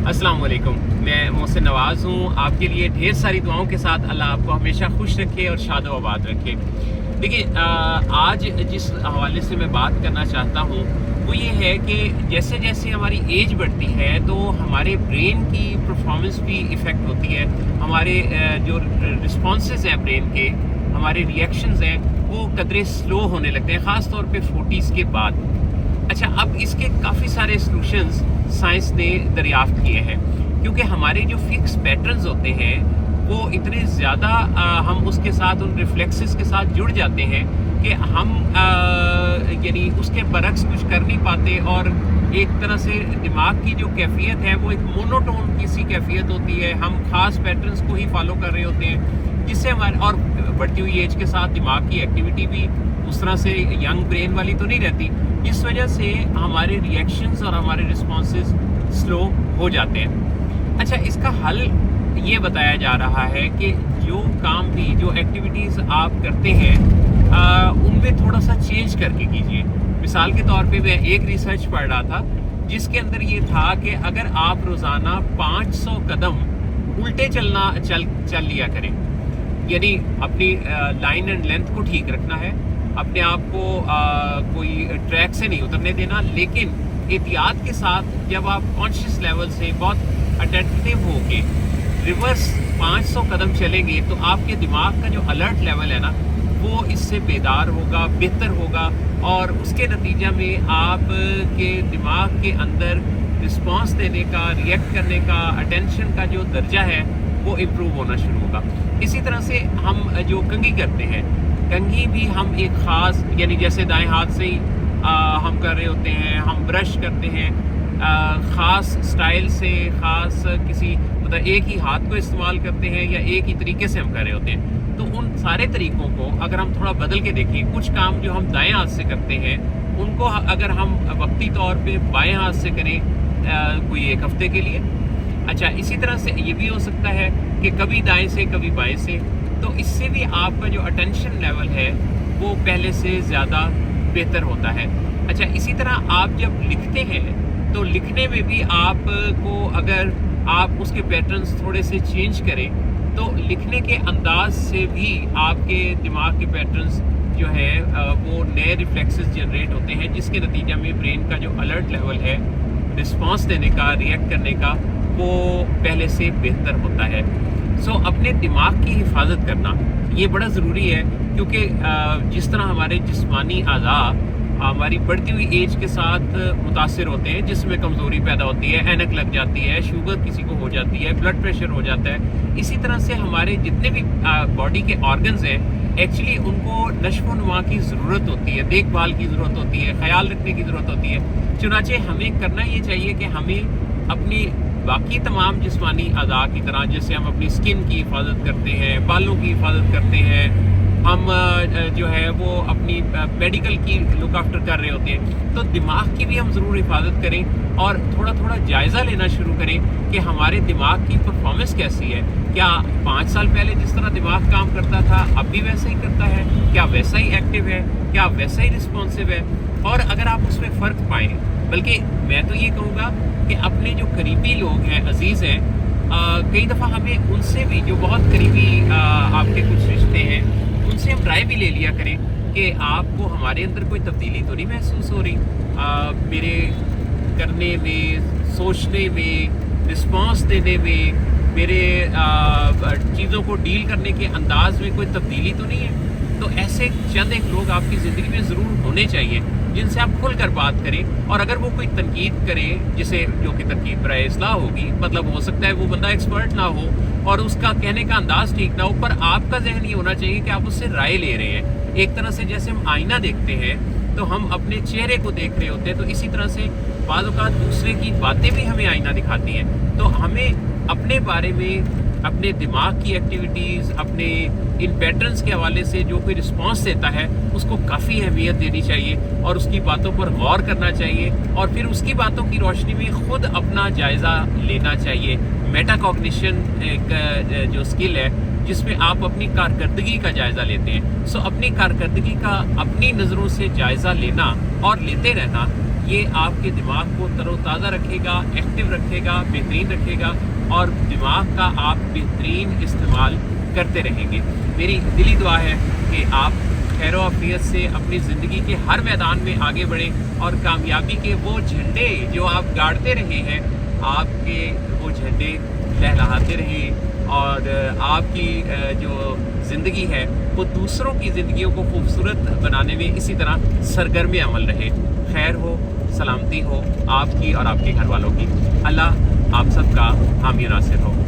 अस्सलाम वालेकुम। मैं मोहसिन नवाज़ हूँ, आपके लिए ढेर सारी दुआओं के साथ। अल्लाह आपको हमेशा खुश रखे और शादो आबाद रखे। देखिए, आज जिस हवाले से मैं बात करना चाहता हूँ वो ये है कि जैसे जैसे हमारी एज बढ़ती है तो हमारे ब्रेन की परफॉर्मेंस भी इफ़ेक्ट होती है। हमारे जो रिस्पॉन्सेज हैं ब्रेन के, हमारे रिएक्शंस हैं, वो कदरे स्लो होने लगते हैं, ख़ास तौर पे 40s के बाद। अच्छा, अब इसके काफ़ी सारे सॉल्यूशंस साइंस ने दरियाफ्त किए हैं, क्योंकि हमारे जो फिक्स पैटर्न्स होते हैं वो इतने ज़्यादा हम उसके साथ, उन रिफ्लेक्सेस के साथ जुड़ जाते हैं कि हम यानी उसके बरक्स कुछ कर नहीं पाते, और एक तरह से दिमाग की जो कैफियत है वो एक मोनोटोन की सी कैफियत होती है। हम ख़ास पैटर्न्स को ही फॉलो कर रहे होते हैं, जिससे हमारे, और बढ़ती हुई एज के साथ दिमाग की एक्टिविटी भी उस तरह से यंग ब्रेन वाली तो नहीं रहती, जिस वजह से हमारे रिएक्शंस और हमारे रिस्पॉन्सेस स्लो हो जाते हैं। अच्छा, इसका हल ये बताया जा रहा है कि जो काम भी, जो एक्टिविटीज़ आप करते हैं उनमें थोड़ा सा चेंज करके कीजिए। मिसाल के तौर पे मैं एक रिसर्च पढ़ रहा था जिसके अंदर ये था कि अगर आप रोज़ाना 500 कदम उल्टे चल लिया करें, यानी अपनी लाइन एंड लेंथ को ठीक रखना है, अपने आप को कोई ट्रैक से नहीं उतरने देना, लेकिन एहतियात के साथ जब आप कॉन्शियस लेवल से बहुत अटेंटिव होके रिवर्स 500 कदम चलेंगे तो आपके दिमाग का जो अलर्ट लेवल है ना वो इससे बेदार होगा, बेहतर होगा, और उसके नतीजा में आप के दिमाग के अंदर रिस्पांस देने का, रिएक्ट करने का, अटेंशन का जो दर्जा है वो इम्प्रूव होना शुरू होगा। इसी तरह से हम जो कंघी करते हैं, कंघी भी हम एक ख़ास, यानी जैसे दाएं हाथ से ही हम कर रहे होते हैं, हम ब्रश करते हैं ख़ास स्टाइल से, ख़ास किसी मतलब एक ही हाथ को इस्तेमाल करते हैं या एक ही तरीके से हम कर रहे होते हैं। तो उन सारे तरीक़ों को अगर हम थोड़ा बदल के देखें, कुछ काम जो हम दाएं हाथ से करते हैं उनको अगर हम वक्ती तौर पे बाएं हाथ से करें कोई एक हफ़्ते के लिए। अच्छा, इसी तरह से ये भी हो सकता है कि कभी दाएं से कभी बाएं से, तो इससे भी आपका जो अटेंशन लेवल है वो पहले से ज़्यादा बेहतर होता है। अच्छा, इसी तरह आप जब लिखते हैं तो लिखने में भी आपको, अगर आप उसके पैटर्न्स थोड़े से चेंज करें तो लिखने के अंदाज से भी आपके दिमाग के पैटर्न्स जो हैं वो नए रिफ्लेक्सेस जनरेट होते हैं, जिसके नतीजा में ब्रेन का जो अलर्ट लेवल है रिस्पांस देने का, रिएक्ट करने का, वो पहले से बेहतर होता है। सो अपने दिमाग की हिफाजत करना ये बड़ा ज़रूरी है, क्योंकि जिस तरह हमारे जिस्मानी अज़ा हमारी बढ़ती हुई एज के साथ मुतासिर होते हैं, जिसमें कमज़ोरी पैदा होती है, ऐनक लग जाती है, शुगर किसी को हो जाती है, ब्लड प्रेशर हो जाता है, इसी तरह से हमारे जितने भी बॉडी के ऑर्गन्स हैं एक्चुअली उनको नश्व नुमा की ज़रूरत होती है, देखभाल की ज़रूरत होती है, ख्याल रखने की ज़रूरत होती है। चुनाचे हमें करना ये चाहिए कि हमें अपनी बाकी तमाम जिस्मानी अज़ा की तरह, जैसे हम अपनी स्किन की हिफाजत करते हैं, बालों की हिफाजत करते हैं, हम जो है वो अपनी मेडिकल की लुक आफ्टर कर रहे होते हैं, तो दिमाग की भी हम ज़रूर हिफाजत करें और थोड़ा थोड़ा जायज़ा लेना शुरू करें कि हमारे दिमाग की परफॉर्मेंस कैसी है। क्या 5 साल पहले जिस तरह दिमाग काम करता था अब भी वैसा ही करता है? क्या वैसा ही एक्टिव है? क्या वैसा ही रिस्पॉन्सिव है? और अगर आप उसमें फ़र्क पाएँ, बल्कि मैं तो ये कहूँगा कि अपने जो करीबी लोग हैं, अजीज़ हैं, कई दफ़ा हमें उनसे भी, जो बहुत करीबी आपके कुछ रिश्ते हैं, उनसे हम राय भी ले लिया करें कि आपको हमारे अंदर कोई तब्दीली तो नहीं महसूस हो रही, मेरे करने में, सोचने में, रिस्पांस देने में, मेरे चीज़ों को डील करने के अंदाज में कोई तब्दीली तो नहीं है। तो ऐसे चंद एक लोग आपकी ज़िंदगी में ज़रूर होने चाहिए जिनसे आप खुल कर बात करें, और अगर वो कोई तनकीद करें, जिसे जो कि तनकीद बराए इस्लाह होगी, मतलब हो सकता है वो बंदा एक्सपर्ट ना हो और उसका कहने का अंदाज ठीक ना हो, पर आपका जहन ये होना चाहिए कि आप उससे राय ले रहे हैं। एक तरह से जैसे हम आईना देखते हैं तो हम अपने चेहरे को देख रहे होते हैं, तो इसी तरह से बाज़ औक़ात दूसरे की बातें भी हमें आईना दिखाती हैं। तो हमें अपने बारे में, अपने दिमाग की एक्टिविटीज़, अपने इन पैटर्न्स के हवाले से जो कोई रिस्पांस देता है उसको काफ़ी अहमियत देनी चाहिए और उसकी बातों पर गौर करना चाहिए, और फिर उसकी बातों की रोशनी में ख़ुद अपना जायज़ा लेना चाहिए। मेटाकॉग्निशन एक जो स्किल है जिसमें आप अपनी कारकर्दगी का जायज़ा लेते हैं। सो अपनी कारकर्दगी का अपनी नज़रों से जायज़ा लेना और लेते रहना, یہ آپ کے دماغ کو تر و تازہ رکھے گا، ایکٹیو رکھے گا، بہترین رکھے گا اور دماغ کا آپ بہترین استعمال کرتے رہیں گے۔ میری دلی دعا ہے کہ آپ خیر و عافیت سے اپنی زندگی کے ہر میدان میں آگے بڑھیں اور کامیابی کے وہ جھنڈے جو آپ گاڑتے رہے ہیں، آپ کے وہ جھنڈے لہراتے رہیں اور آپ کی جو زندگی ہے وہ دوسروں کی زندگیوں کو خوبصورت بنانے میں اسی طرح سرگرم عمل رہے۔ خیر ہو، سلامتی ہو آپ کی اور آپ کے گھر والوں کی۔ اللہ آپ سب کا حامی و ناصر ہو۔